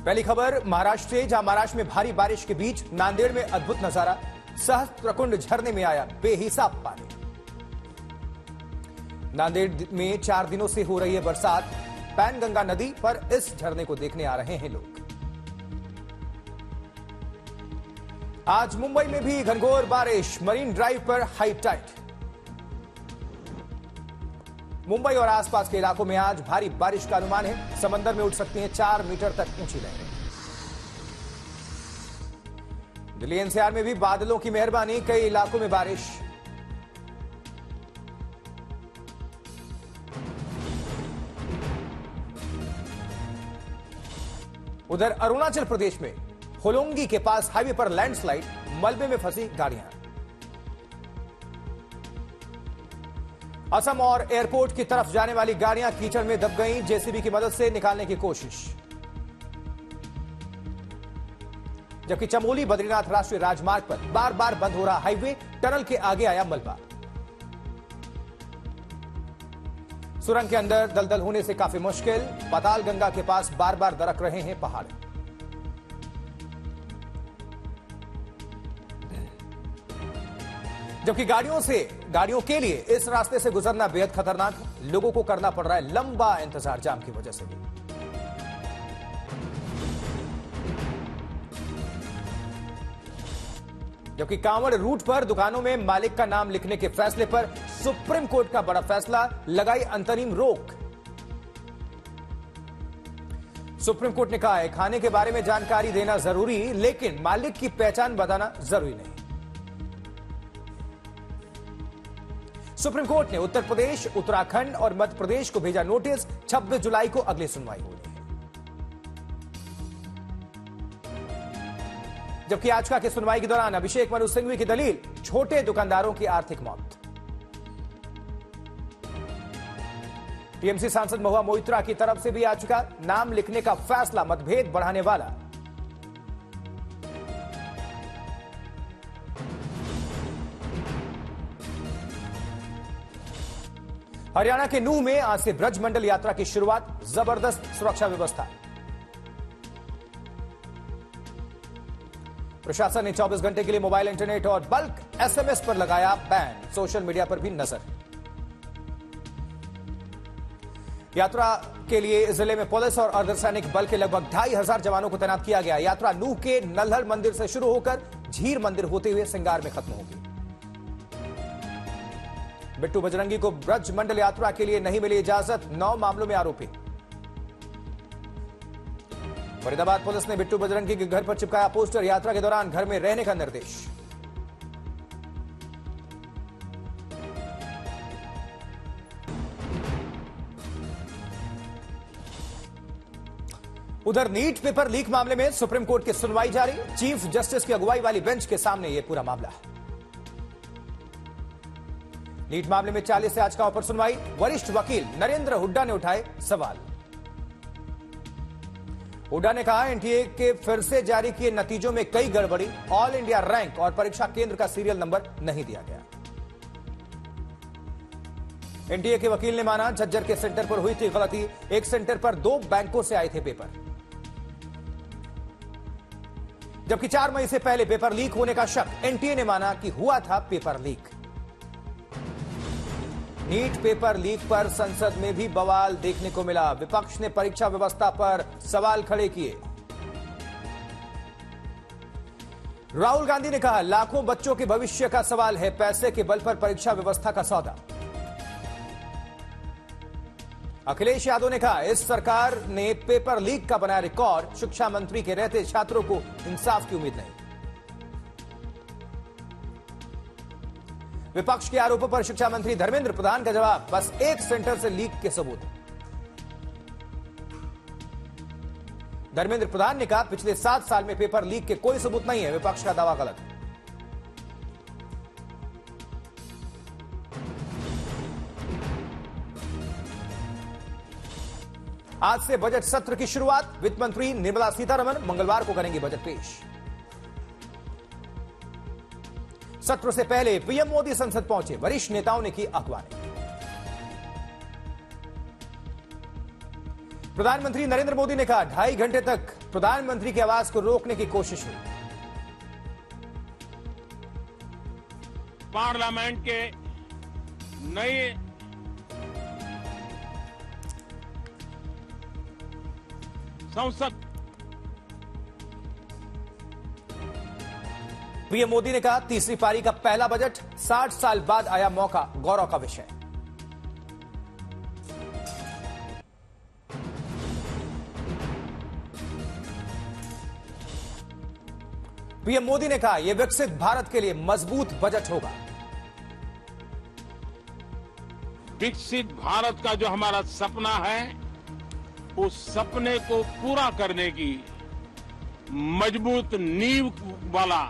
पहली खबर महाराष्ट्र से, जहां महाराष्ट्र में भारी बारिश के बीच नांदेड़ में अद्भुत नजारा। सहस्त्रकुंड झरने में आया बेहिसाब पानी। नांदेड़ में 4 दिनों से हो रही है बरसात। पैनगंगा नदी पर इस झरने को देखने आ रहे हैं लोग। आज मुंबई में भी घनघोर बारिश, मरीन ड्राइव पर हाई टाइड। मुंबई और आसपास के इलाकों में आज भारी बारिश का अनुमान है। समंदर में उठ सकती हैं 4 मीटर तक ऊंची लहरें। दिल्ली एनसीआर में भी बादलों की मेहरबानी, कई इलाकों में बारिश। उधर अरुणाचल प्रदेश में होलोंगी के पास हाईवे पर लैंडस्लाइड, मलबे में फंसी गाड़ियां। असम और एयरपोर्ट की तरफ जाने वाली गाड़ियां कीचड़ में दब गईं, जेसीबी की मदद से निकालने की कोशिश। जबकि चमोली बद्रीनाथ राष्ट्रीय राजमार्ग पर बार बार बंद हो रहा हाईवे, टनल के आगे आया मलबा। सुरंग के अंदर दलदल होने से काफी मुश्किल। पाताल गंगा के पास बार बार दरक रहे हैं पहाड़। जबकि गाड़ियों के लिए इस रास्ते से गुजरना बेहद खतरनाक है। लोगों को करना पड़ रहा है लंबा इंतजार जाम की वजह से भी। जबकि कांवड़ रूट पर दुकानों में मालिक का नाम लिखने के फैसले पर सुप्रीम कोर्ट का बड़ा फैसला, लगाई अंतरिम रोक। सुप्रीम कोर्ट ने कहा है खाने के बारे में जानकारी देना जरूरी, लेकिन मालिक की पहचान बताना जरूरी नहीं। सुप्रीम कोर्ट ने उत्तर प्रदेश, उत्तराखंड और मध्य प्रदेश को भेजा नोटिस। 26 जुलाई को अगली सुनवाई होनी है। जबकि याचिका की सुनवाई के दौरान अभिषेक मनु सिंघवी की दलील, छोटे दुकानदारों की आर्थिक मौत। टीएमसी सांसद महुआ मोइत्रा की तरफ से भी याचिका, नाम लिखने का फैसला मतभेद बढ़ाने वाला। हरियाणा के नूह में आज से ब्रज मंडल यात्रा की शुरुआत, जबरदस्त सुरक्षा व्यवस्था। प्रशासन ने 24 घंटे के लिए मोबाइल, इंटरनेट और बल्क एसएमएस पर लगाया बैन। सोशल मीडिया पर भी नजर। यात्रा के लिए जिले में पुलिस और अर्धसैनिक बल के लगभग 2500 जवानों को तैनात किया गया। यात्रा नूह के नल्हर मंदिर से शुरू होकर झीर मंदिर होते हुए सिंगार में खत्म होगी। बिट्टू बजरंगी को ब्रज मंडल यात्रा के लिए नहीं मिली इजाजत, 9 मामलों में आरोपी। फरीदाबाद पुलिस ने बिट्टू बजरंगी के घर पर चिपकाया पोस्टर, यात्रा के दौरान घर में रहने का निर्देश। उधर नीट पेपर लीक मामले में सुप्रीम कोर्ट की सुनवाई जारी। चीफ जस्टिस की अगुवाई वाली बेंच के सामने यह पूरा मामला है। नीट मामले में 40 याचिकाओं पर सुनवाई। वरिष्ठ वकील नरेंद्र हुड्डा ने उठाए सवाल। हुड्डा ने कहा एनटीए के फिर से जारी किए नतीजों में कई गड़बड़ी, ऑल इंडिया रैंक और परीक्षा केंद्र का सीरियल नंबर नहीं दिया गया। एनटीए के वकील ने माना झज्जर के सेंटर पर हुई थी गलती। एक सेंटर पर 2 बैंकों से आए थे पेपर। जबकि 4 मई से पहले पेपर लीक होने का शक, एनटीए ने माना कि हुआ था paper leak. NEET paper leak पर संसद में भी बवाल देखने को मिला। विपक्ष ने परीक्षा व्यवस्था पर सवाल खड़े किए। राहुल गांधी ने कहा लाखों बच्चों के भविष्य का सवाल है, पैसे के बल पर परीक्षा व्यवस्था का सौदा। अखिलेश यादव ने कहा इस सरकार ने पेपर लीक का बनाया रिकॉर्ड, शिक्षा मंत्री के रहते छात्रों को इंसाफ की उम्मीद नहीं। विपक्ष के आरोपों पर शिक्षा मंत्री धर्मेंद्र प्रधान का जवाब, बस एक सेंटर से लीक के सबूत। धर्मेंद्र प्रधान ने कहा पिछले 7 साल में पेपर लीक के कोई सबूत नहीं है। विपक्ष का दावा गलत। आज से बजट सत्र की शुरुआत। वित्त मंत्री निर्मला सीतारमण मंगलवार को करेंगी बजट पेश। सत्र से पहले पीएम मोदी संसद पहुंचे, वरिष्ठ नेताओं ने की अगवानी। प्रधानमंत्री नरेंद्र मोदी ने कहा 2.5 घंटे तक प्रधानमंत्री की आवाज को रोकने की कोशिश हुई। पार्लियामेंट के नए संसद पीएम मोदी ने कहा तीसरी पारी का पहला बजट 60 साल बाद आया मौका, गौरव का विषय। पीएम मोदी ने कहा यह विकसित भारत के लिए मजबूत बजट होगा। विकसित भारत का जो हमारा सपना है, उस सपने को पूरा करने की मजबूत नींव वाला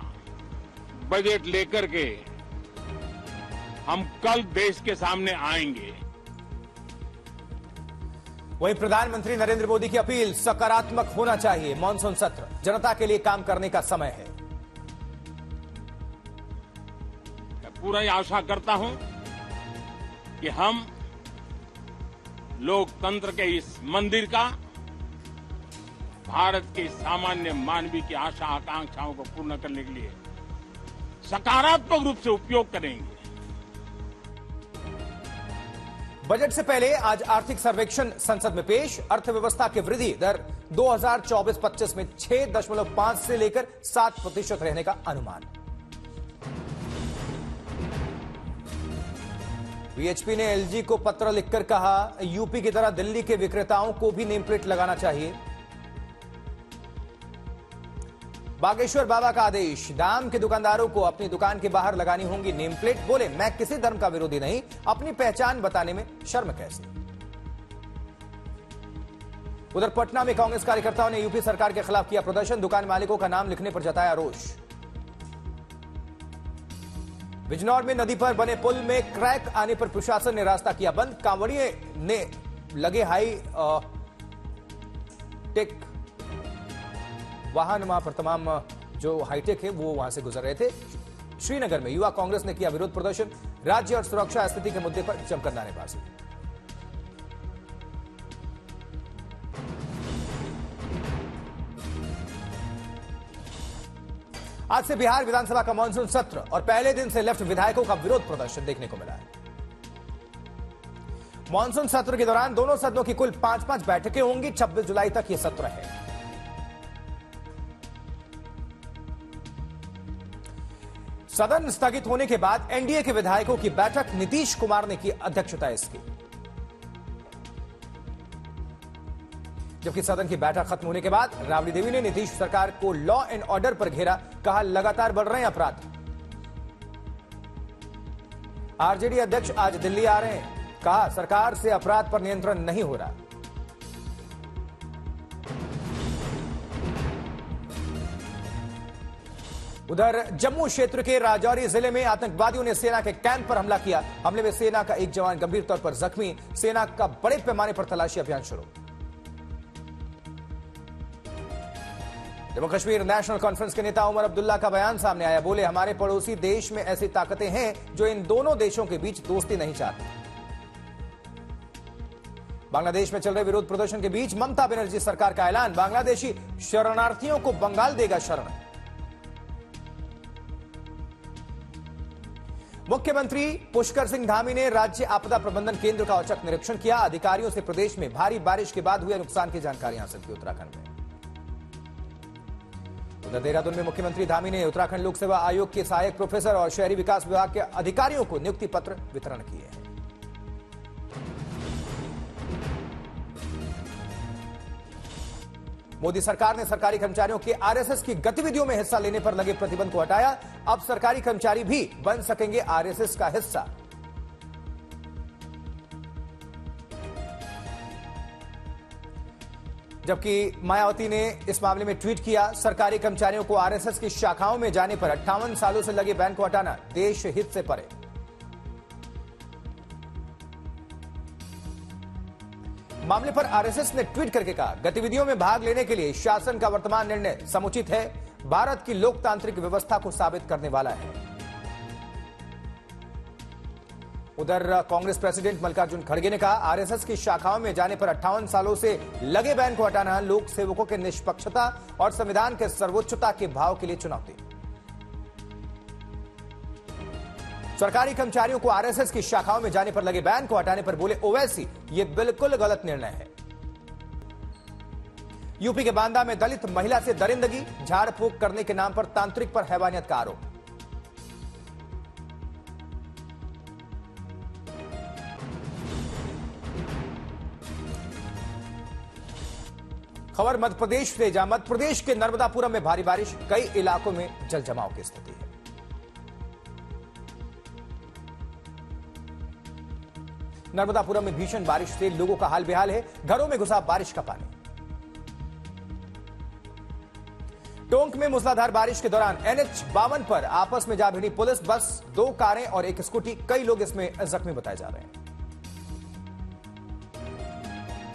बजट लेकर के हम कल देश के सामने आएंगे। वहीं प्रधानमंत्री नरेंद्र मोदी की अपील, सकारात्मक होना चाहिए। मॉनसून सत्र जनता के लिए काम करने का समय है। मैं पूरा आशा करता हूं कि हम लोकतंत्र के इस मंदिर का भारत के सामान्य मानवीय की आशा आकांक्षाओं को पूर्ण करने के लिए सकारात्मक रूप से उपयोग करेंगे। बजट से पहले आज आर्थिक सर्वेक्षण संसद में पेश। अर्थव्यवस्था की वृद्धि दर 2024-25 में 6.5 से लेकर 7% रहने का अनुमान। बीएचपी ने एलजी को पत्र लिखकर कहा यूपी की तरह दिल्ली के विक्रेताओं को भी नेम प्लेट लगाना चाहिए। बागेश्वर बाबा का आदेश, दाम के दुकानदारों को अपनी दुकान के बाहर लगानी होंगी नेम प्लेट। बोले मैं किसी धर्म का विरोधी नहीं, अपनी पहचान बताने में शर्म कैसे। उधर पटना में कांग्रेस कार्यकर्ताओं ने यूपी सरकार के खिलाफ किया प्रदर्शन। दुकान मालिकों का नाम लिखने पर जताया रोष। बिजनौर में नदी पर बने पुल में क्रैक आने पर प्रशासन ने रास्ता किया बंद। कांवड़िए ने लगे हाई टेक वाहन वहां पर तमाम जो हाईटेक है वो वहां से गुजर रहे थे। श्रीनगर में युवा कांग्रेस ने किया विरोध प्रदर्शन। राज्य और सुरक्षा स्थिति के मुद्दे पर जमकर नारेबाजी। आज से बिहार विधानसभा का मानसून सत्र और पहले दिन से लेफ्ट विधायकों का विरोध प्रदर्शन देखने को मिला है। मानसून सत्र के दौरान दोनों सदनों की कुल 5-5 बैठकें होंगी। 26 जुलाई तक यह सत्र है। सदन स्थगित होने के बाद एनडीए के विधायकों की बैठक, नीतीश कुमार ने की अध्यक्षता इसकी। जबकि सदन की बैठक खत्म होने के बाद राबड़ी देवी ने नीतीश सरकार को लॉ एंड ऑर्डर पर घेरा। कहा लगातार बढ़ रहे हैं अपराध। आरजेडी अध्यक्ष आज दिल्ली आ रहे हैं। कहा सरकार से अपराध पर नियंत्रण नहीं हो रहा। उधर जम्मू क्षेत्र के राजौरी जिले में आतंकवादियों ने सेना के कैंप पर हमला किया। हमले में सेना का एक जवान गंभीर तौर पर जख्मी। सेना का बड़े पैमाने पर तलाशी अभियान शुरू। जम्मू कश्मीर नेशनल कॉन्फ्रेंस के नेता उमर अब्दुल्ला का बयान सामने आया। बोले हमारे पड़ोसी देश में ऐसी ताकतें हैं जो इन दोनों देशों के बीच दोस्ती नहीं चाहती। बांग्लादेश में चल रहे विरोध प्रदर्शन के बीच ममता बनर्जी सरकार का ऐलान। बांग्लादेशी शरणार्थियों को बंगाल देगा शरण। मुख्यमंत्री पुष्कर सिंह धामी ने राज्य आपदा प्रबंधन केंद्र का औचक निरीक्षण किया। अधिकारियों से प्रदेश में भारी बारिश के बाद हुए नुकसान की जानकारी हासिल की। उत्तराखंड में उधर देहरादून में मुख्यमंत्री धामी ने उत्तराखंड लोक सेवा आयोग के सहायक प्रोफेसर और शहरी विकास विभाग के अधिकारियों को नियुक्ति पत्र वितरण किए हैं। मोदी सरकार ने सरकारी कर्मचारियों के आरएसएस की गतिविधियों में हिस्सा लेने पर लगे प्रतिबंध को हटाया। अब सरकारी कर्मचारी भी बन सकेंगे आरएसएस का हिस्सा। जबकि मायावती ने इस मामले में ट्वीट किया, सरकारी कर्मचारियों को आरएसएस की शाखाओं में जाने पर 58 सालों से लगे बैन को हटाना देश हित से परे। मामले पर आरएसएस ने ट्वीट करके कहा, गतिविधियों में भाग लेने के लिए शासन का वर्तमान निर्णय समुचित है, भारत की लोकतांत्रिक व्यवस्था को साबित करने वाला है। उधर कांग्रेस प्रेसिडेंट मल्लिकार्जुन खड़गे ने कहा, आरएसएस की शाखाओं में जाने पर 58 सालों से लगे बैन को हटाना लोक सेवकों के निष्पक्षता और संविधान के सर्वोच्चता के भाव के लिए चुनौती। सरकारी कर्मचारियों को आरएसएस की शाखाओं में जाने पर लगे बैन को हटाने पर बोले ओवैसी, यह बिल्कुल गलत निर्णय है। यूपी के बांदा में दलित महिला से दरिंदगी, झाड़ फूंक करने के नाम पर तांत्रिक पर हैवानियत का आरोप। खबर मध्य प्रदेश से, जहां मध्य प्रदेश के नर्मदापुरम में भारी बारिश, कई इलाकों में जल जमाव की स्थिति है। नर्मदापुरम में भीषण बारिश से लोगों का हाल बेहाल है, घरों में घुसा बारिश का पानी। टोंक में मूसलाधार बारिश के दौरान NH 52 पर आपस में जा भिड़ी पुलिस बस, 2 कारें और 1 स्कूटी, कई लोग इसमें जख्मी बताए जा रहे हैं।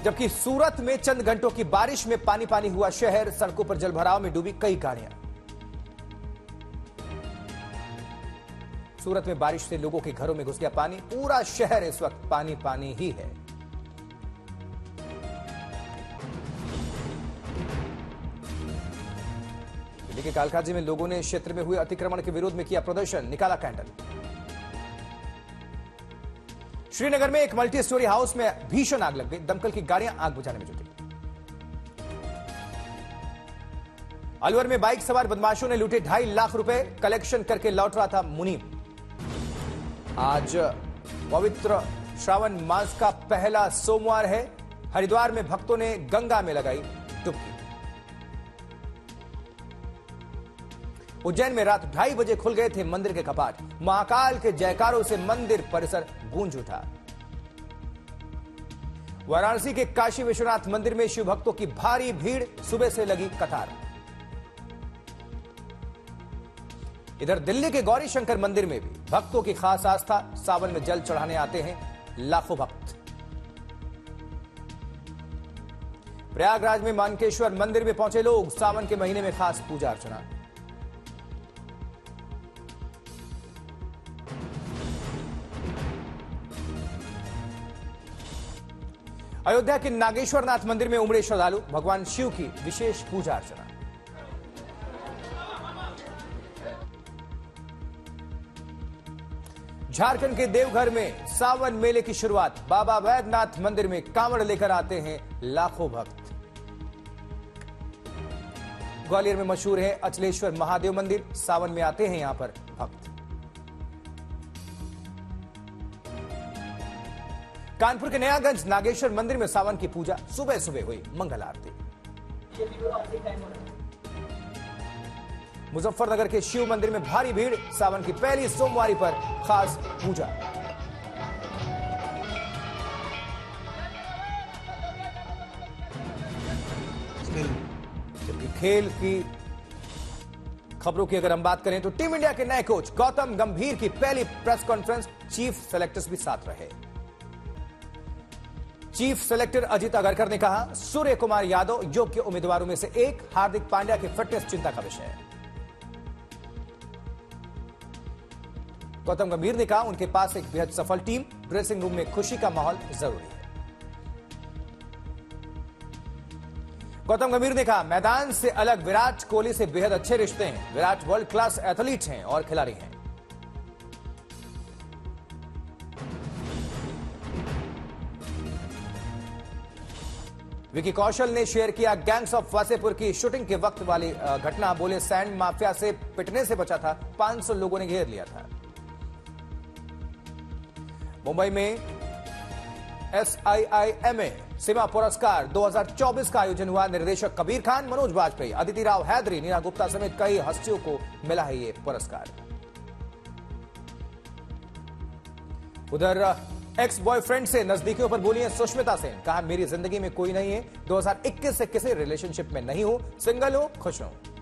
जबकि सूरत में चंद घंटों की बारिश में पानी पानी हुआ शहर, सड़कों पर जलभराव में डूबी कई गाड़ियां। सूरत में बारिश से लोगों के घरों में घुस गया पानी, पूरा शहर इस वक्त पानी पानी ही है। दिल्ली के कालकाजी में लोगों ने क्षेत्र में हुए अतिक्रमण के विरोध में किया प्रदर्शन, निकाला कैंडल। श्रीनगर में एक मल्टी स्टोरी हाउस में भीषण आग लग गई, दमकल की गाड़ियां आग बुझाने में जुटी। अलवर में बाइक सवार बदमाशों ने लूटे 2.5 लाख रुपए, कलेक्शन करके लौट रहा था मुनीम। आज पवित्र श्रावण मास का पहला सोमवार है, हरिद्वार में भक्तों ने गंगा में लगाई डुबकी। उज्जैन में रात 2:30 बजे खुल गए थे मंदिर के कपाट, महाकाल के जयकारों से मंदिर परिसर गूंज उठा। वाराणसी के काशी विश्वनाथ मंदिर में शिव भक्तों की भारी भीड़, सुबह से लगी कतार। इधर दिल्ली के गौरी शंकर मंदिर में भी भक्तों की खास आस्था, सावन में जल चढ़ाने आते हैं लाखों भक्त। प्रयागराज में मानकेश्वर मंदिर में पहुंचे लोग, सावन के महीने में खास पूजा अर्चना। अयोध्या के नागेश्वरनाथ मंदिर में उमड़े श्रद्धालु, भगवान शिव की विशेष पूजा अर्चना। झारखंड के देवघर में सावन मेले की शुरुआत, बाबा वैद्यनाथ मंदिर में कांवड़ लेकर आते हैं लाखों भक्त। ग्वालियर में मशहूर है अचलेश्वर महादेव मंदिर, सावन में आते हैं यहां पर भक्त। कानपुर के नयागंज नागेश्वर मंदिर में सावन की पूजा, सुबह सुबह हुई मंगल आरती। मुजफ्फरनगर के शिव मंदिर में भारी भीड़, सावन की पहली सोमवारी पर खास पूजा। जबकि खेल की खबरों की अगर हम बात करें तो टीम इंडिया के नए कोच गौतम गंभीर की पहली प्रेस कॉन्फ्रेंस, चीफ सेलेक्टर्स भी साथ रहे। चीफ सेलेक्टर अजित अगरकर ने कहा, सूर्य कुमार यादव योग्य उम्मीदवारों में से एक, हार्दिक पांड्या की फिटनेस चिंता का विषय है। गौतम गंभीर ने कहा, उनके पास एक बेहद सफल टीम, ड्रेसिंग रूम में खुशी का माहौल जरूरी है। गौतम गंभीर ने कहा, मैदान से अलग विराट कोहली से बेहद अच्छे रिश्ते हैं, विराट वर्ल्ड क्लास एथलीट हैं और खिलाड़ी हैं। विकी कौशल ने शेयर किया गैंग्स ऑफ वासेपुर की शूटिंग के वक्त वाली घटना, बोले सैंड माफिया से पिटने से बचा था, 500 लोगों ने घेर लिया था। मुंबई में SIIMA सिमा पुरस्कार 2024 का आयोजन हुआ, निर्देशक कबीर खान, मनोज बाजपेयी, अदिति राव हैदरी, नीना गुप्ता समेत कई हस्तियों को मिला है ये पुरस्कार। उधर एक्स बॉयफ्रेंड से नजदीकियों पर बोली है सुष्मिता सेन, कहा मेरी जिंदगी में कोई नहीं है, 2021 से किसी रिलेशनशिप में नहीं हूं, सिंगल हूं, खुश हूं।